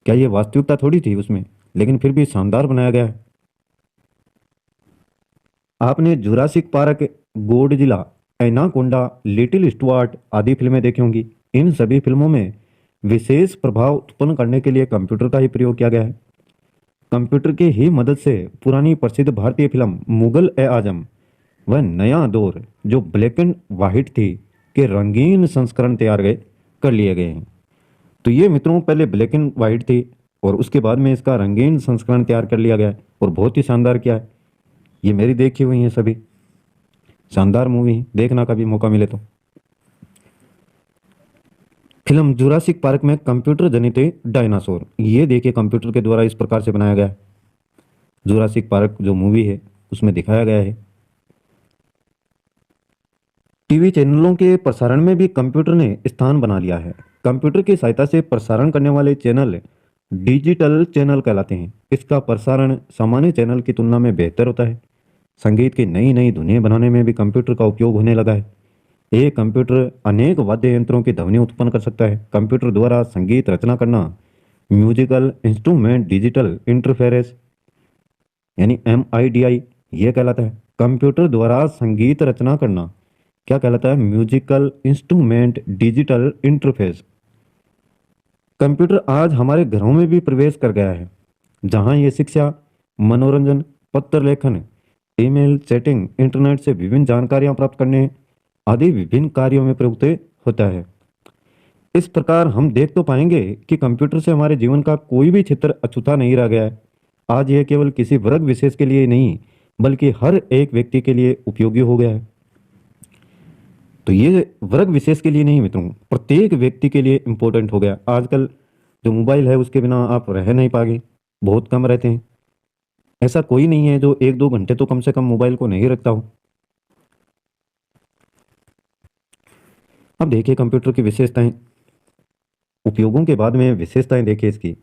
क्या ये वास्तविकता थोड़ी थी उसमें, लेकिन फिर भी शानदार बनाया गया है। आपने Jurassic park, Godzilla, anaconda, little Stuart आदि फिल्में देखी होंगी। इन सभी फिल्मों में विशेष प्रभाव उत्पन्न करने के लिए कंप्यूटर का ही प्रयोग किया गया है। कंप्यूटर की ही मदद से पुरानी प्रसिद्ध भारतीय फिल्म मुगल ए आजम वह नया दौर जो ब्लैक एंड वाइट थी के रंगीन संस्करण तैयार कर लिए गए हैं। तो ये मित्रों पहले ब्लैक एंड वाइट थी और उसके बाद में इसका रंगीन संस्करण तैयार कर लिया गया है और बहुत ही शानदार किया है। ये मेरी देखी हुई है सभी शानदार मूवी, देखना कभी मौका मिले तो। फिल्म जुरासिक पार्क में कंप्यूटर जनित डायनासोर, ये देखिए कंप्यूटर के द्वारा इस प्रकार से बनाया गया है। जुरासिक पार्क जो मूवी है उसमें दिखाया गया है। टीवी चैनलों के प्रसारण में भी कंप्यूटर ने स्थान बना लिया है। कंप्यूटर की सहायता से प्रसारण करने वाले चैनल डिजिटल चैनल कहलाते हैं। इसका प्रसारण सामान्य चैनल की तुलना में बेहतर होता है। संगीत की नई नई धुनें बनाने में भी कंप्यूटर का उपयोग होने लगा है। एक कंप्यूटर अनेक वाद्य यंत्रों की ध्वनि उत्पन्न कर सकता है। कंप्यूटर द्वारा संगीत रचना करना म्यूजिकल इंस्ट्रूमेंट डिजिटल इंटरफेरेंस यानी MIDI ये कहलाता है। कंप्यूटर द्वारा संगीत रचना करना क्या कहलाता है? Musical instrument digital interface. Computer आज हमारे घरों में भी प्रवेश कर गया है, जहां ये शिक्षा, मनोरंजन, पत्र लेखन, ईमेल, चैटिंग, इंटरनेट से विभिन्न जानकारियां प्राप्त करने आदि विभिन्न कार्यों में प्रयुक्त होता है। इस प्रकार हम देख तो पाएंगे कि कंप्यूटर से हमारे जीवन का कोई भी क्षेत्र अछूता नहीं रह गया है। आज यह केवल किसी वर्ग विशेष के लिए ही नहीं, बल्कि हर एक व्यक्ति के लिए उपयोगी हो गया है। तो ये वर्ग विशेष के लिए नहीं मित्रों, प्रत्येक व्यक्ति के लिए इंपॉर्टेंट हो गया। आजकल जो मोबाइल है उसके बिना आप रह नहीं पाएंगे, बहुत कम रहते हैं। ऐसा कोई नहीं है जो 1-2 घंटे तो कम से कम मोबाइल को नहीं रखता हो। अब देखिए कंप्यूटर की विशेषताएं, उपयोगों के बाद में विशेषताएं देखिए इसकी।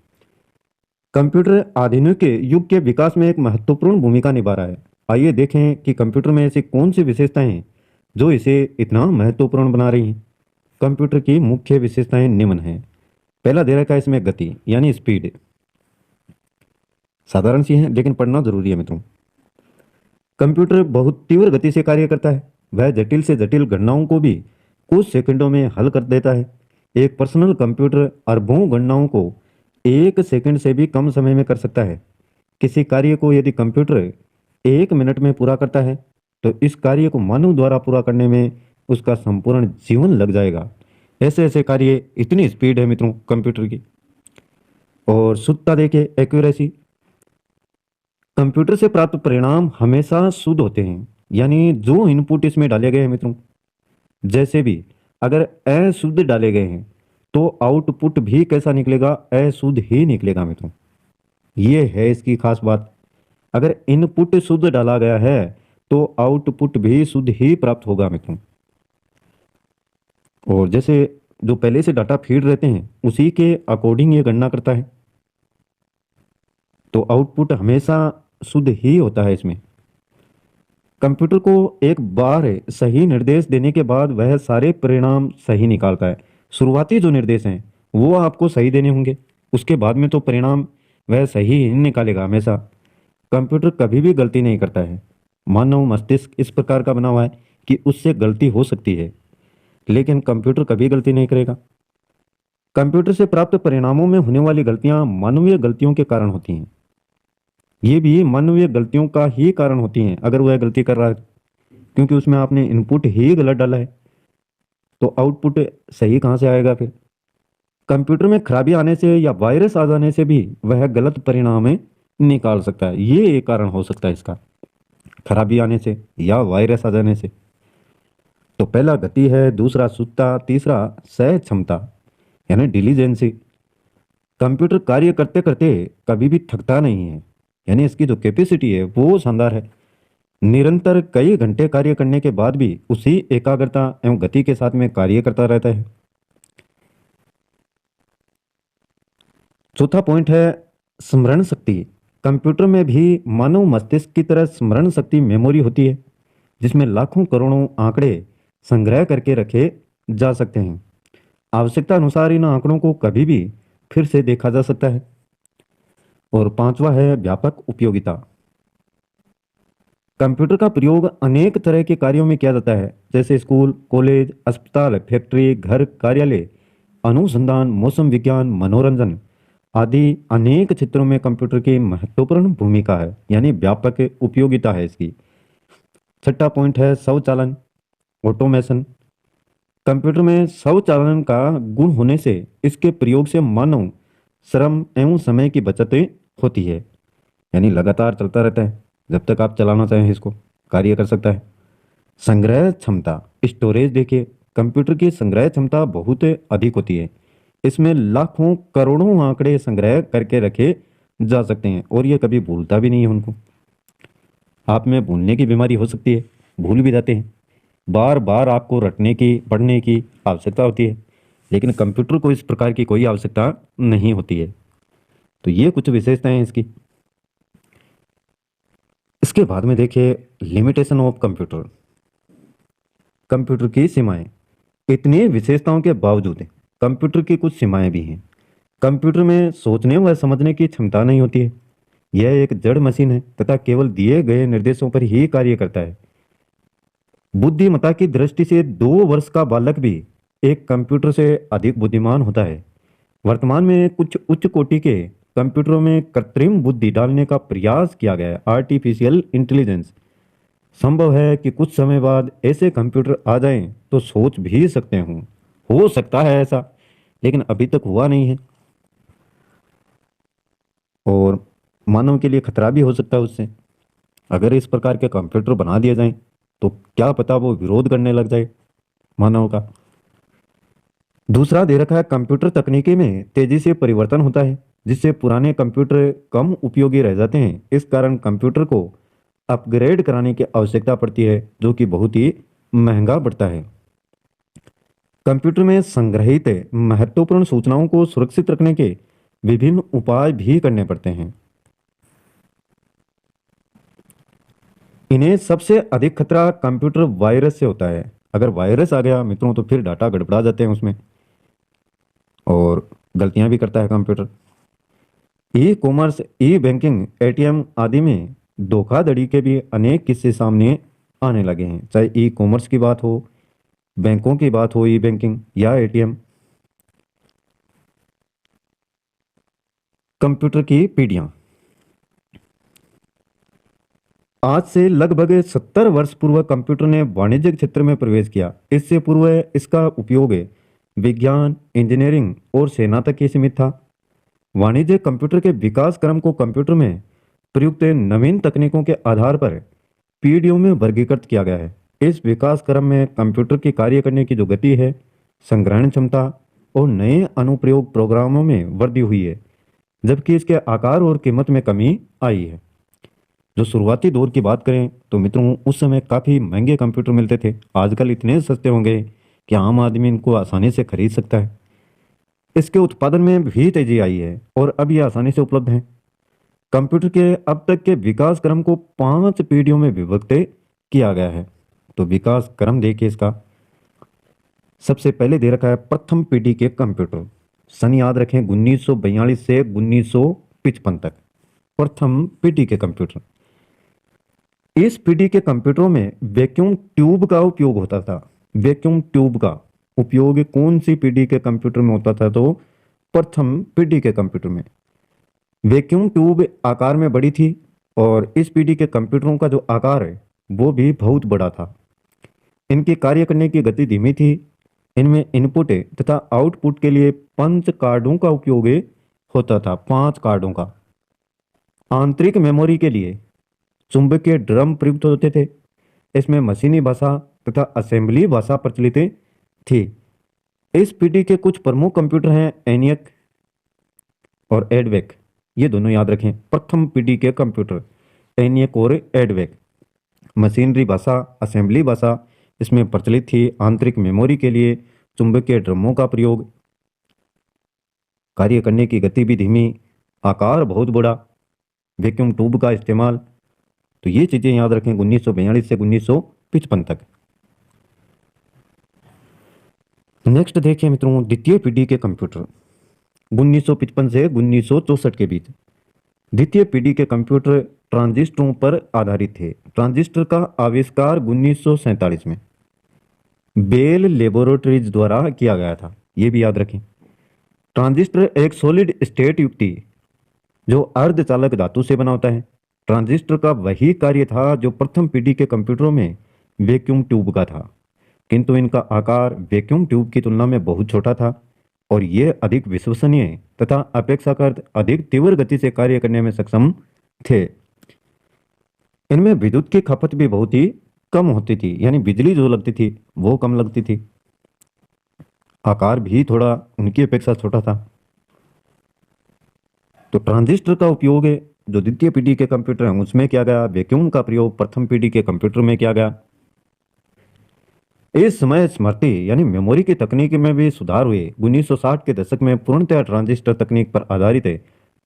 कंप्यूटर आधुनिक युग के विकास में एक महत्वपूर्ण भूमिका निभा रहा है। आइए देखें कि कंप्यूटर में ऐसी कौन सी विशेषताएं हैं जो इसे इतना महत्वपूर्ण बना रही हैं। कंप्यूटर की मुख्य विशेषताएं निम्न हैं। पहला दे रखा है इसमें गति यानी स्पीड। साधारण सी है लेकिन पढ़ना जरूरी है मित्रों। कंप्यूटर बहुत तीव्र गति से कार्य करता है। वह जटिल से जटिल गणनाओं को भी कुछ सेकंडों में हल कर देता है। एक पर्सनल कंप्यूटर अरबों गणनाओं को 1 सेकंड से भी कम समय में कर सकता है। किसी कार्य को यदि कंप्यूटर 1 मिनट में पूरा करता है तो इस कार्य को मानव द्वारा पूरा करने में उसका संपूर्ण जीवन लग जाएगा। ऐसे ऐसे कार्य, इतनी स्पीड है मित्रों कंप्यूटर की। और शुद्धता देखिए, एक्यूरेसी। कंप्यूटर से प्राप्त परिणाम हमेशा शुद्ध होते हैं, यानी जो इनपुट इसमें डाले गए हैं मित्रों, जैसे भी अगर अशुद्ध डाले गए हैं तो आउटपुट भी कैसा निकलेगा? अशुद्ध ही निकलेगा मित्रों। ये है इसकी खास बात। अगर इनपुट शुद्ध डाला गया है तो आउटपुट भी शुद्ध ही प्राप्त होगा मित्रों। और जैसे जो पहले से डाटा फीड रहते हैं उसी के अकॉर्डिंग ये गणना करता है, तो आउटपुट हमेशा शुद्ध ही होता है इसमें। कंप्यूटर को एक बार सही निर्देश देने के बाद वह सारे परिणाम सही निकालता है। शुरुआती जो निर्देश हैं वो आपको सही देने होंगे, उसके बाद में तो परिणाम वह सही ही निकालेगा हमेशा। कंप्यूटर कभी भी गलती नहीं करता है। मानव मस्तिष्क इस प्रकार का बना हुआ है कि उससे गलती हो सकती है, लेकिन कंप्यूटर कभी गलती नहीं करेगा। कंप्यूटर से प्राप्त परिणामों में होने वाली गलतियां मानवीय गलतियों के कारण होती हैं। ये भी मानवीय गलतियों का ही कारण होती हैं। अगर वह गलती कर रहा है क्योंकि उसमें आपने इनपुट ही गलत डाला है तो आउटपुट सही कहाँ से आएगा फिर? कंप्यूटर में खराबी आने से या वायरस आ जाने से भी वह गलत परिणाम निकाल सकता है। ये एक कारण हो सकता है इसका, खराबी आने से या वायरस आ जाने से। तो पहला गति है, दूसरा शुद्धता, तीसरा सह क्षमता यानी डिलीजेंसी। कंप्यूटर कार्य करते करते कभी भी थकता नहीं है, यानी इसकी जो कैपेसिटी है वो शानदार है। निरंतर कई घंटे कार्य करने के बाद भी उसी एकाग्रता एवं गति के साथ में कार्य करता रहता है। चौथा पॉइंट है स्मरण शक्ति। कंप्यूटर में भी मानव मस्तिष्क की तरह स्मरण शक्ति मेमोरी होती है, जिसमें लाखों करोड़ों आंकड़े संग्रह करके रखे जा सकते हैं। आवश्यकता अनुसार इन आंकड़ों को कभी भी फिर से देखा जा सकता है। और पांचवा है व्यापक उपयोगिता। कंप्यूटर का प्रयोग अनेक तरह के कार्यों में किया जाता है, जैसे स्कूल, कॉलेज, अस्पताल, फैक्ट्री, घर, कार्यालय, अनुसंधान, मौसम विज्ञान, मनोरंजन आदि अनेक क्षेत्रों में कंप्यूटर की महत्वपूर्ण भूमिका है, यानी व्यापक उपयोगिता है इसकी। छठा पॉइंट है स्वचालन, ऑटोमेशन। कंप्यूटर में स्वचालन का गुण होने से इसके प्रयोग से मानव श्रम एवं समय की बचत होती है, यानी लगातार चलता रहता है, जब तक आप चलाना चाहें इसको कार्य कर सकता है। संग्रह क्षमता, स्टोरेज देखिए, कंप्यूटर की संग्रह क्षमता बहुत अधिक होती है। इसमें लाखों करोड़ों आंकड़े संग्रह करके रखे जा सकते हैं और ये कभी भूलता भी नहीं है उनको। आप में भूलने की बीमारी हो सकती है, भूल भी जाते हैं, बार बार आपको रटने की पढ़ने की आवश्यकता होती है, लेकिन कंप्यूटर को इस प्रकार की कोई आवश्यकता नहीं होती है। तो ये कुछ विशेषताएं हैं इसकी। इसके बाद में देखिए लिमिटेशन ऑफ कंप्यूटर, कंप्यूटर की सीमाएं। इतनी विशेषताओं के बावजूद कंप्यूटर की कुछ सीमाएं भी हैं। कंप्यूटर में सोचने व समझने की क्षमता नहीं होती है। यह एक जड़ मशीन है तथा केवल दिए गए निर्देशों पर ही कार्य करता है। बुद्धिमत्ता की दृष्टि से 2 वर्ष का बालक भी एक कंप्यूटर से अधिक बुद्धिमान होता है। वर्तमान में कुछ उच्च कोटि के कंप्यूटरों में कृत्रिम बुद्धि डालने का प्रयास किया गया है, आर्टिफिशियल इंटेलिजेंस। संभव है कि कुछ समय बाद ऐसे कंप्यूटर आ जाएं तो सोच भी सकते हों, हो सकता है ऐसा, लेकिन अभी तक हुआ नहीं है और मानव के लिए खतरा भी हो सकता है उससे। अगर इस प्रकार के कंप्यूटर बना दिए जाएं तो क्या पता वो विरोध करने लग जाए मानव का। दूसरा दे रखा है कंप्यूटर तकनीकी में तेजी से परिवर्तन होता है, जिससे पुराने कंप्यूटर कम उपयोगी रह जाते हैं। इस कारण कंप्यूटर को अपग्रेड कराने की आवश्यकता पड़ती है, जो कि बहुत ही महंगा पड़ता है। कंप्यूटर में संग्रहित महत्वपूर्ण सूचनाओं को सुरक्षित रखने के विभिन्न उपाय भी करने पड़ते हैं। इन्हें सबसे अधिक खतरा कंप्यूटर वायरस से होता है। अगर वायरस आ गया मित्रों तो फिर डाटा गड़बड़ा जाते हैं उसमें और गलतियां भी करता है कंप्यूटर। ई कॉमर्स, ई बैंकिंग, एटीएम आदि में धोखाधड़ी के भी अनेक किस्से सामने आने लगे हैं। चाहे ई कॉमर्स की बात हो, बैंकों की बात हो, ई बैंकिंग या एटीएम। कंप्यूटर की पीढ़ियां। आज से लगभग 70 वर्ष पूर्व कंप्यूटर ने वाणिज्यिक क्षेत्र में प्रवेश किया। इससे पूर्व इसका उपयोग विज्ञान, इंजीनियरिंग और सेना तक ही सीमित था। वाणिज्य कंप्यूटर के विकास क्रम को कंप्यूटर में प्रयुक्त नवीन तकनीकों के आधार पर पीढ़ियों में वर्गीकृत किया गया है। इस विकास क्रम में कंप्यूटर की कार्य करने की जो गति है, संग्रहण क्षमता और नए अनुप्रयोग प्रोग्रामों में वृद्धि हुई है, जबकि इसके आकार और कीमत में कमी आई है। जो शुरुआती दौर की बात करें तो मित्रों उस समय काफ़ी महंगे कंप्यूटर मिलते थे। आजकल इतने सस्ते होंगे कि आम आदमी इनको आसानी से खरीद सकता है। इसके उत्पादन में भी तेजी आई है और अब ये आसानी से उपलब्ध हैं। कंप्यूटर के अब तक के विकास क्रम को 5 पीढ़ियों में विभक्त किया गया है। तो विकास क्रम देखिए इसका। सबसे पहले दे रखा है प्रथम पीढ़ी के कंप्यूटर। सन याद रखें 1942 से 1955 तक प्रथम पीढ़ी के कंप्यूटर। इस पीढ़ी के कंप्यूटरों में वैक्यूम ट्यूब का उपयोग होता था। वैक्यूम ट्यूब का उपयोग कौन सी पीढ़ी के कंप्यूटर में होता था? तो प्रथम पीढ़ी के कंप्यूटर में। वैक्यूम ट्यूब आकार में बड़ी थी और इस पीढ़ी के कंप्यूटरों का जो आकार है वो भी बहुत बड़ा था। इनकी कार्य करने की गति धीमी थी। इनमें इनपुट तथा आउटपुट के लिए 5 कार्डों का उपयोग होता था, 5 कार्डों का। आंतरिक मेमोरी के लिए चुंबकीय ड्रम प्रयुक्त होते थे। इसमें मशीनी भाषा तथा असेंबली भाषा प्रचलित थी। इस पीढ़ी के कुछ प्रमुख कंप्यूटर हैं एनियक और एडवेक। ये दोनों याद रखें, प्रथम पीढ़ी के कंप्यूटर एनियक और एडवेक। मशीनरी भाषा, असेंबली भाषा इसमें प्रचलित थी। आंतरिक मेमोरी के लिए चुंबकीय ड्रमों का प्रयोग, कार्य करने की गति भी धीमी, आकार बहुत बड़ा, वैक्यूम ट्यूब का इस्तेमाल। तो ये चीजें याद रखें 1942 से 1955 तक। नेक्स्ट देखिए मित्रों द्वितीय पीढ़ी के कंप्यूटर 1955 से 1964 के बीच। द्वितीय पीढ़ी के कंप्यूटर ट्रांजिस्टरों पर आधारित थे। ट्रांजिस्टर का आविष्कार 1947 में बेल लेबोरेटरीज द्वारा किया गया था, ये भी याद रखें। ट्रांजिस्टर एक सॉलिड स्टेट युक्ति जो अर्धचालक धातु से बना होता है। ट्रांजिस्टर का वही कार्य था जो प्रथम पीढ़ी के कंप्यूटरों में वैक्यूम ट्यूब का था, किंतु इनका आकार वैक्यूम ट्यूब की तुलना में बहुत छोटा था और ये अधिक विश्वसनीय तथा अपेक्षाकृत अधिक तीव्र गति से कार्य करने में सक्षम थे। इनमें विद्युत की खपत भी बहुत ही कम होती थी, यानी बिजली जो लगती थी वो कम लगती थी। आकार भी थोड़ा उनकी अपेक्षा छोटा था। तो ट्रांजिस्टर का उपयोग है जो द्वितीय पीढ़ी के कंप्यूटर हैं उसमें किया गया, वैक्यूम का प्रयोग प्रथम पीढ़ी के कंप्यूटर में किया गया। इस समय स्मृति यानी मेमोरी की तकनीक में भी सुधार हुए। 1960 के दशक में पूर्णतः ट्रांजिस्टर तकनीक पर आधारित है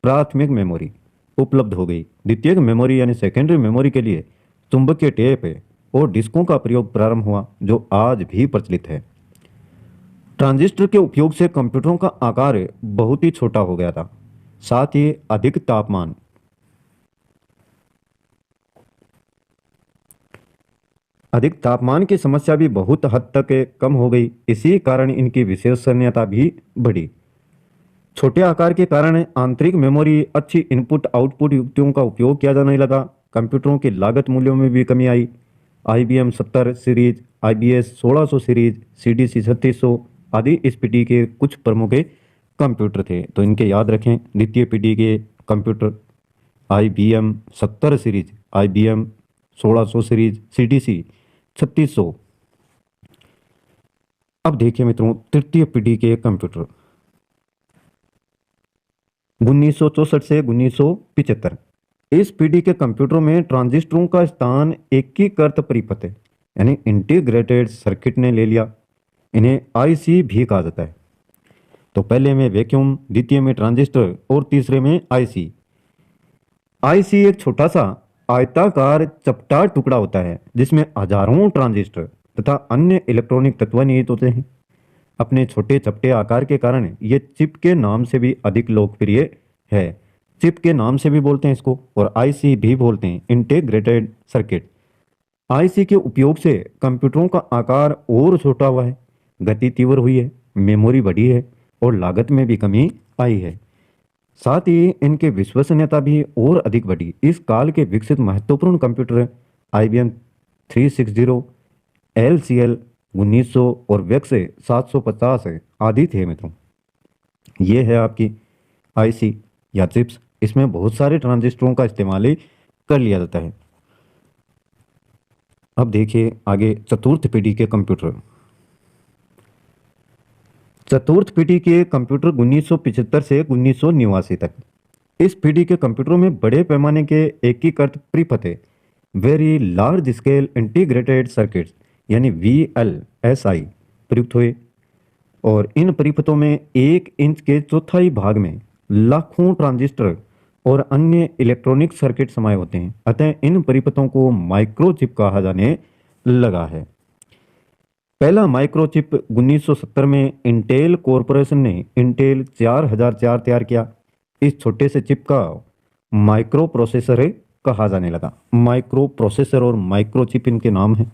प्राथमिक मेमोरी उपलब्ध हो गई। द्वितीयक मेमोरी यानी सेकेंडरी मेमोरी के लिए चुंबकीय टेप और डिस्कों का प्रयोग प्रारंभ हुआ जो आज भी प्रचलित है। ट्रांजिस्टर के उपयोग से कंप्यूटरों का आकार बहुत ही छोटा हो गया था, साथ ही अधिक तापमान की समस्या भी बहुत हद तक कम हो गई। इसी कारण इनकी विश्वसनीयता भी बढ़ी। छोटे आकार के कारण आंतरिक मेमोरी, अच्छी इनपुट आउटपुट युक्तियों का उपयोग किया जाने लगा। कंप्यूटरों की लागत मूल्यों में भी कमी आई। IBM 70 series, IBS 1600 series, CDC 3600 आदि इस पीढ़ी के कुछ प्रमुख कंप्यूटर थे। तो इनके याद रखें, द्वितीय पीढ़ी के computer IBM 70 series, IBM 1600 series, CDC 3600। अब देखिए मित्रों, तृतीय पीढ़ी के कंप्यूटर 1964 से 1975। इस पीढ़ी के कंप्यूटरों में ट्रांजिस्टरों का स्थान एकीकृत परिपथ यानी इंटीग्रेटेड सर्किट ने ले लिया। इन्हें IC भी कहा जाता है। तो पहले में वैक्यूम, द्वितीय में ट्रांजिस्टर और तीसरे में IC। IC एक छोटा सा आयताकार चपटा टुकड़ा होता है जिसमें हजारों ट्रांजिस्टर तथा अन्य इलेक्ट्रॉनिक तत्व निहित होते हैं। अपने छोटे चपटे आकार के कारण ये चिप के नाम से भी अधिक लोकप्रिय है। चिप के नाम से भी बोलते हैं इसको, और IC भी बोलते हैं, इंटीग्रेटेड सर्किट। IC के उपयोग से कंप्यूटरों का आकार और छोटा हुआ है, गति तीव्र हुई है, मेमोरी बढ़ी है और लागत में भी कमी आई है। साथ ही इनके विश्वसनीयता भी और अधिक बढ़ी। इस काल के विकसित महत्वपूर्ण कंप्यूटर IBM 360, LCL 1900 और वेक्स 750 आदि थे मित्रों। ये है आपकी IC या चिप्स। इसमें बहुत सारे ट्रांजिस्टरों का इस्तेमाल कर लिया जाता है। अब देखिए आगे चतुर्थ पीढ़ी के कंप्यूटर। चतुर्थ पीढ़ी के कंप्यूटर 1975 से 1989 तक। इस पीढ़ी के कंप्यूटरों में बड़े पैमाने के एकीकृत परिपथ very large scale integrated circuits यानी VLSI प्रयुक्त हुए, और इन परिपथों में 1 इंच के चौथाई भाग में लाखों ट्रांजिस्टर और अन्य इलेक्ट्रॉनिक सर्किट समाये होते हैं। अतः इन परिपथों को माइक्रोचिप कहा जाने लगा है। पहला माइक्रोचिप 1970 में इंटेल कॉरपोरेशन ने इंटेल 4004 तैयार किया। इस छोटे से चिप का माइक्रो प्रोसेसर कहा जाने लगा। माइक्रो प्रोसेसर और माइक्रोचिप इनके नाम हैं।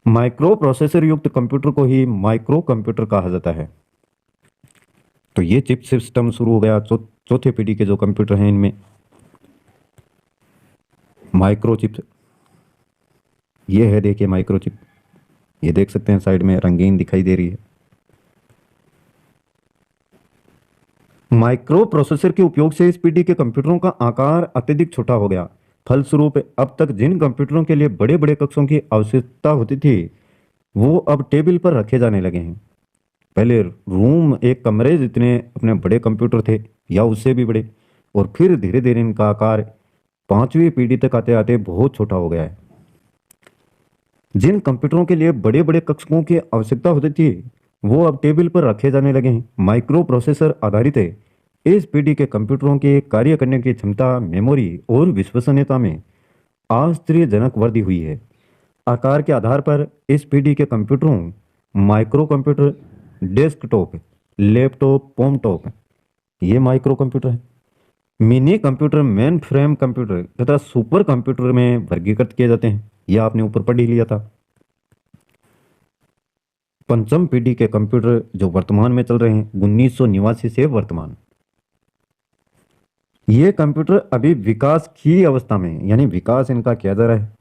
माइक्रो प्रोसेसर युक्त कंप्यूटर को ही माइक्रो कंप्यूटर कहा जाता है। तो ये चिप सिस्टम शुरू हो गया चौथे पीढ़ी के जो कंप्यूटर हैं इनमें माइक्रोचिप। ये है देखिए माइक्रोचिप, ये देख सकते हैं साइड में रंगीन दिखाई दे रही है। माइक्रो प्रोसेसर के उपयोग से इस पीढ़ी के कंप्यूटरों का आकार अत्यधिक छोटा हो गया। फलस्वरूप अब तक जिन कंप्यूटरों के लिए बड़े बड़े कक्षों की आवश्यकता होती थी वो अब टेबल पर रखे जाने लगे हैं। पहले रूम, एक कमरे जितने अपने बड़े कंप्यूटर थे या उससे भी बड़े, और फिर धीरे धीरे इनका आकार पांचवी पीढ़ी तक आते आते बहुत छोटा हो गया है। जिन कंप्यूटरों के लिए बड़े बड़े कक्षों की आवश्यकता होती थी वो अब टेबल पर रखे जाने लगे हैं। माइक्रो प्रोसेसर आधारित है इस पीढ़ी के कंप्यूटरों के कार्य करने की क्षमता, मेमोरी और विश्वसनीयता में आश्चर्यजनक वृद्धि हुई है। आकार के आधार पर इस पीढ़ी के कंप्यूटरों माइक्रो कंप्यूटर, डेस्कटॉप, लैपटॉप, होमटॉप, ये माइक्रो कंप्यूटर है, mini computer, main frame computer तथा सुपर कंप्यूटर में वर्गीकृत किए जाते हैं। यह आपने ऊपर पढ़ ही लिया था। पंचम पीढ़ी के कंप्यूटर जो वर्तमान में चल रहे हैं 1989 से वर्तमान, ये कंप्यूटर अभी विकास की अवस्था में हैं, यानी विकास इनका किया जा रहा है।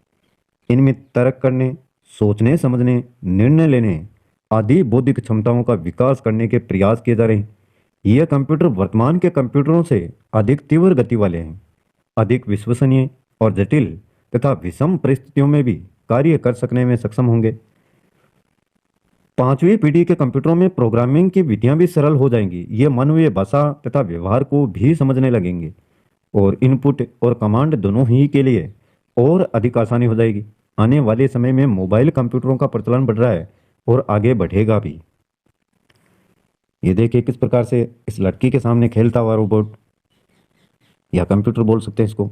इनमें तर्क करने, सोचने समझने, निर्णय लेने आदि बौद्धिक क्षमताओं का विकास करने के प्रयास किए जा रहे हैं। ये कंप्यूटर वर्तमान के कंप्यूटरों से अधिक तीव्र गति वाले हैं, अधिक विश्वसनीय और जटिल तथा विषम परिस्थितियों में भी कार्य कर सकने में सक्षम होंगे। पांचवी पीढ़ी के कंप्यूटरों में प्रोग्रामिंग की विधियां भी सरल हो जाएंगी। ये मानवीय भाषा तथा व्यवहार को भी समझने लगेंगे और इनपुट और कमांड दोनों ही के लिए और अधिक आसानी हो जाएगी। आने वाले समय में मोबाइल कंप्यूटरों का प्रचलन बढ़ रहा है और आगे बढ़ेगा भी। ये देखिए किस प्रकार से इस लड़की के सामने खेलता हुआ रोबोट या कंप्यूटर बोल सकते हैं इसको।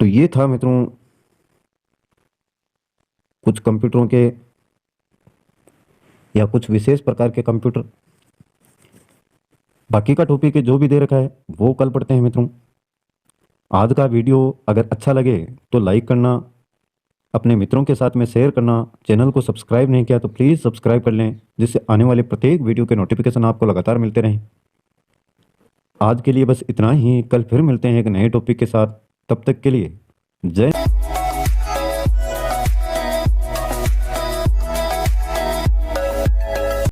तो ये था मित्रों कुछ कंप्यूटरों के या कुछ विशेष प्रकार के कंप्यूटर। बाकी का टॉपिक जो भी दे रखा है वो कल पढ़ते हैं मित्रों। आज का वीडियो अगर अच्छा लगे तो लाइक करना, अपने मित्रों के साथ में शेयर करना। चैनल को सब्सक्राइब नहीं किया तो प्लीज़ सब्सक्राइब कर लें, जिससे आने वाले प्रत्येक वीडियो के नोटिफिकेशन आपको लगातार मिलते रहें। आज के लिए बस इतना ही, कल फिर मिलते हैं एक नए टॉपिक के साथ। तब तक के लिए जय